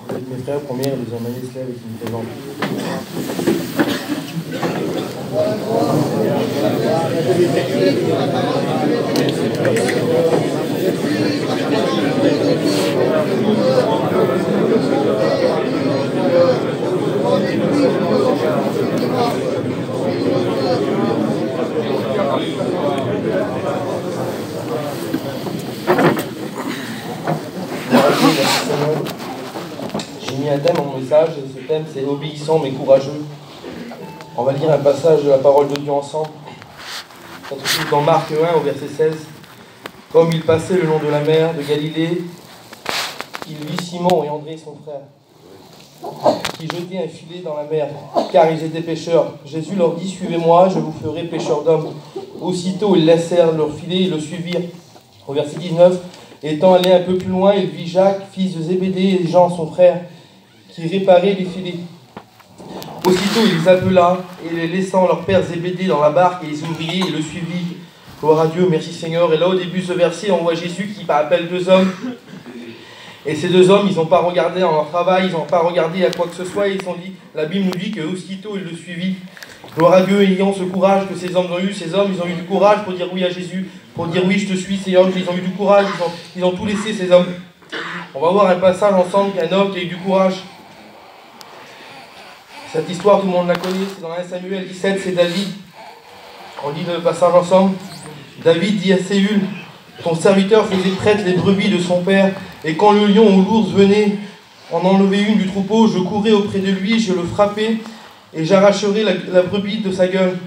Avec mes frères, première et deuxième année se lève et qui me présente. J'ai mis un thème dans mon message, et ce thème c'est obéissant mais courageux. On va lire un passage de la parole de Dieu ensemble. Ça se trouve dans Marc 1 au verset 16. Comme il passait le long de la mer de Galilée, il vit Simon et André son frère, qui jetaient un filet dans la mer, car ils étaient pêcheurs. Jésus leur dit, suivez-moi, je vous ferai pêcheurs d'hommes. Aussitôt ils laissèrent leur filet et le suivirent. Au verset 19, étant allé un peu plus loin, il vit Jacques, fils de Zébédée, et Jean son frère, qui réparaient les filets. Aussitôt il les appela, et les laissant leur père Zébédée dans la barque, et les ouvriers, il le suivit. Gloire à Dieu, merci Seigneur. Et là au début de ce verset, on voit Jésus qui appelle deux hommes. Et ces deux hommes, ils n'ont pas regardé en leur travail, ils n'ont pas regardé à quoi que ce soit, ils sont dit, la Bible nous dit qu'aussitôt il le suivit. Gloire à Dieu, ayant ce courage que ces hommes ont eu, ces hommes, ils ont eu du courage pour dire oui à Jésus, pour dire oui, je te suis, Seigneur, ils ont eu du courage, ils ont tout laissé, ces hommes. On va voir un passage ensemble qu'un homme qui a eu du courage. Cette histoire, tout le monde la connaît, c'est dans 1 Samuel 17, c'est David. On lit le passage ensemble. David dit à Séül, ton serviteur faisait traître les brebis de son père, et quand le lion ou l'ours venait en enlever une du troupeau, je courais auprès de lui, je le frappais, et j'arracherais la brebis de sa gueule.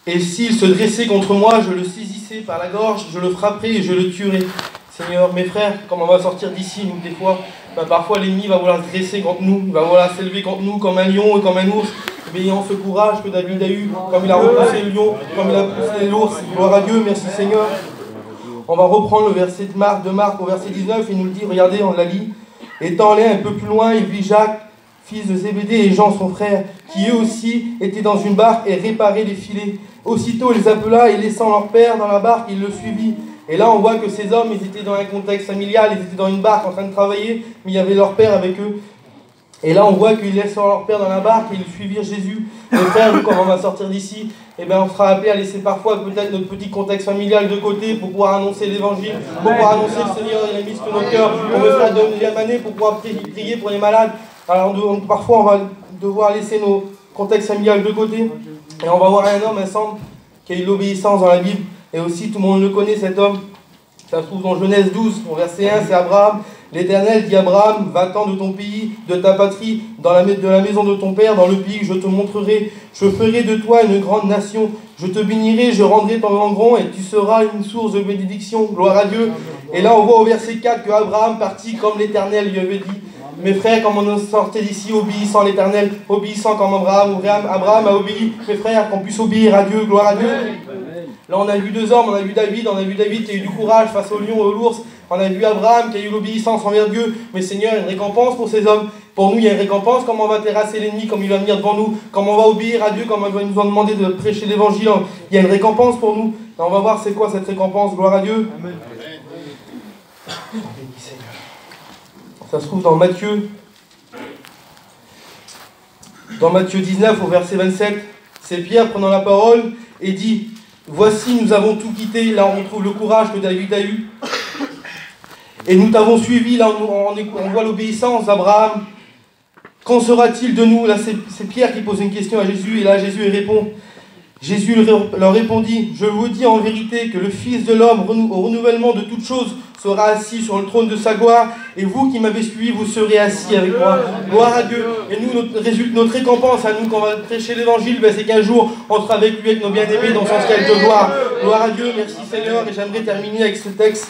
Et s'il se dressait contre moi, je le saisissais par la gorge, je le frapperais et je le tuerais. Seigneur, mes frères, comme on va sortir d'ici, nous, des fois, parfois l'ennemi va vouloir se dresser contre nous, il va vouloir s'élever contre nous comme un lion et comme un ours. Mais ayant ce courage que David a eu, comme il a repoussé le lion, comme il a poussé l'ours, gloire à Dieu, merci Seigneur. On va reprendre le verset de Marc au verset 19, il nous le dit, regardez, on la lit. Étant allé un peu plus loin, il vit Jacques, fils de Zébédée, et Jean son frère, qui eux aussi étaient dans une barque et réparaient les filets. Aussitôt il les appela et laissant leur père dans la barque, il le suivit. Et là on voit que ces hommes, ils étaient dans un contexte familial, ils étaient dans une barque en train de travailler, mais il y avait leur père avec eux. Et là on voit qu'ils laissent leur père dans la barque et ils suivirent Jésus. Les frères, nous, quand on va sortir d'ici, eh bien, on sera appelé à laisser parfois peut-être notre petit contexte familial de côté pour pouvoir annoncer l'évangile, pour pouvoir annoncer le Seigneur, il a mis sur nos cœurs. On me fera de deuxième année pour pouvoir prier pour les malades. Alors parfois on va devoir laisser nos contextes familiales de côté. Et on va voir un homme ensemble qui a eu l'obéissance dans la Bible. Et aussi tout le monde le connaît, cet homme. Ça se trouve dans Genèse 12, au verset 1, c'est Abraham. L'Éternel dit à Abraham, va-t'en de ton pays, de ta patrie, de la maison de ton père, dans le pays que je te montrerai. Je ferai de toi une grande nation. Je te bénirai, je rendrai ton nom grand, et tu seras une source de bénédiction. Gloire à Dieu. Et là, on voit au verset 4 que Abraham partit comme l'Éternel lui avait dit. Mes frères, comme on sortait d'ici, obéissant à l'Éternel, obéissant comme Abraham a obéi. Mes frères, qu'on puisse obéir à Dieu, gloire à Dieu. Là, on a vu deux hommes, on a vu David qui a eu du courage face au lion et au l'ours. On a vu Abraham qui a eu l'obéissance envers Dieu. Mais Seigneur, il y a une récompense pour ces hommes. Pour nous, il y a une récompense. Comment on va terrasser l'ennemi, comme il va venir devant nous. Comment on va obéir à Dieu, comme il va nous demander de prêcher l'évangile. Il y a une récompense pour nous. Et on va voir c'est quoi cette récompense. Gloire à Dieu. Amen. Ça se trouve dans Matthieu. Dans Matthieu 19, au verset 27. C'est Pierre prenant la parole et dit, voici, nous avons tout quitté. Là, on retrouve le courage que David a eu. Et nous t'avons suivi, là on voit l'obéissance d'Abraham. Qu'en sera-t-il de nous? Là c'est Pierre qui pose une question à Jésus, et là Jésus y répond. Jésus leur répondit, je vous dis en vérité que le Fils de l'homme, au renouvellement de toutes choses, sera assis sur le trône de sa gloire, et vous qui m'avez suivi, vous serez assis avec moi. Gloire à Dieu. Et nous, notre récompense à nous, quand on va prêcher l'évangile, c'est qu'un jour, on sera avec lui, avec nos bien-aimés, dans son ciel de gloire. Gloire à Dieu, merci Seigneur, et j'aimerais terminer avec ce texte.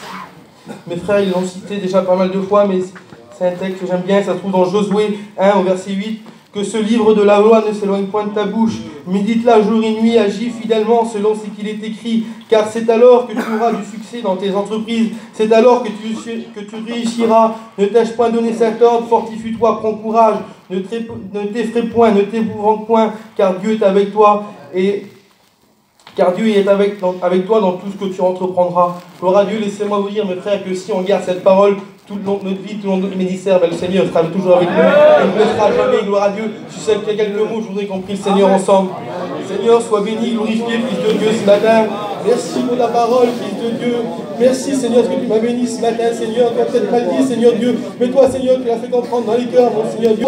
Mes frères, ils l'ont cité déjà pas mal de fois, mais c'est un texte que j'aime bien, ça se trouve dans Josué 1 au verset 8. Que ce livre de la loi ne s'éloigne point de ta bouche. Médite-la jour et nuit, agis fidèlement selon ce qu'il est écrit. Car c'est alors que tu auras du succès dans tes entreprises. C'est alors que tu réussiras. Ne t'ai-je point donné cet ordre? Fortifie-toi, prends courage. Ne t'effraie point, ne t'épouvante point, car Dieu est avec toi. Car Dieu est avec toi dans tout ce que tu entreprendras. Gloire à Dieu, laissez-moi vous dire, mes frères, que si on garde cette parole tout le long de notre vie, tout le long de notre ministère, le Seigneur sera toujours avec nous. Il ne laissera jamais, gloire à Dieu. Je sais qu'il y a quelques mots, je voudrais qu'on prie le Seigneur ensemble. Seigneur, sois béni, glorifié, Fils de Dieu, ce matin. Merci pour ta parole, Fils de Dieu. Merci, Seigneur, parce que tu m'as béni ce matin, Seigneur. Tu as peut-être mal dit, Seigneur Dieu. Mais toi, Seigneur, tu l'as fait comprendre dans les cœurs, mon Seigneur Dieu.